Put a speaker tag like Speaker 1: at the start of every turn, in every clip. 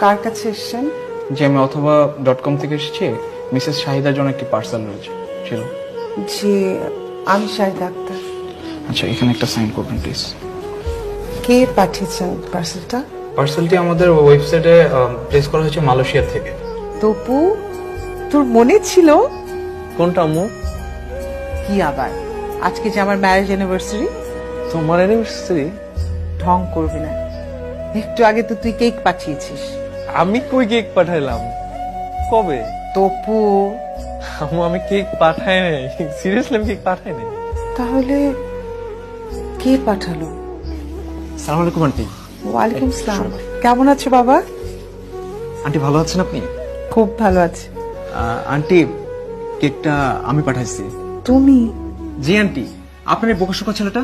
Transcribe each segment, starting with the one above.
Speaker 1: কার কাছে এসেছেন?
Speaker 2: যে আমি অথবা .com থেকে এসেছি, মিসেস শাহিদার জন্য একটি পার্সেল রয়েছে ছিল।
Speaker 1: জি, আমি শাহিদা আক্তার।
Speaker 2: আচ্ছা, এখানে একটা সাইন করবেন প্লিজ।
Speaker 1: কে পাঠিয়েছেন পার্সেলটা?
Speaker 2: পার্সেলটি আমাদের ওয়েবসাইটে প্লেস করা হয়েছে মালয়েশিয়া থেকে।
Speaker 1: তপু, তোর মনে ছিল?
Speaker 3: কোনটা আম্মু?
Speaker 1: কি আবার, আজকে যে আমার ম্যারেজ অ্যানিভার্সারি।
Speaker 3: তোমার অ্যানিভার্সারি?
Speaker 1: ঢং করবি না, একটু আগে তো তুই কেক পাঠিয়েছিস।
Speaker 3: আমি কই কেক পাঠাইলাম? কবে?
Speaker 1: তপু,
Speaker 3: আম্মু আমি কেক পাঠাই নাই, সিরিয়াসলি আমি কেক পাঠাই নাই।
Speaker 1: তাহলে কে পাঠালো?
Speaker 2: সালাম আলাইকুম আন্টি।
Speaker 1: ওয়ালাইকুম সালাম। কেমন আছো বাবা?
Speaker 2: আন্টি ভালো আছেন আপনি?
Speaker 1: খুব ভালো আছি।
Speaker 2: আন্টি, কেকটা আমি পাঠাইছি।
Speaker 1: তুমি?
Speaker 2: জি আন্টি, আপনার এই বোকাশোকা ছেলেটা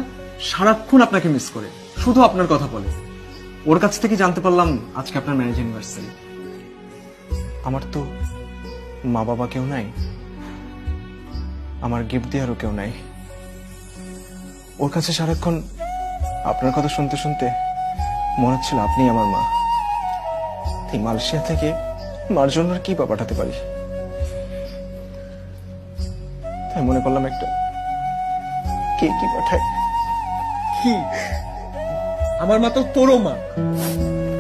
Speaker 2: সারাক্ষণ আপনাকে মিস করে, শুধু আপনার কথা বলে। ওর কাছ থেকে জানতে পারলাম আজকে আপনার ম্যারেজ অ্যানিভার্সারি। আমার তো মা বাবা কেউ নাই, আমার গিফট দেওয়ারও কেউ নাই। ওর কাছে সারাক্ষণ আপনার কথা শুনতে শুনতে মনে হচ্ছিল আপনি আমার মা। এই মালয়েশিয়া থেকে মার জন্য আর কি বা পাঠাতে পারি, তাই মনে করলাম একটা কেকই পাঠাই।
Speaker 3: কি আমার মা তো তোরও মা।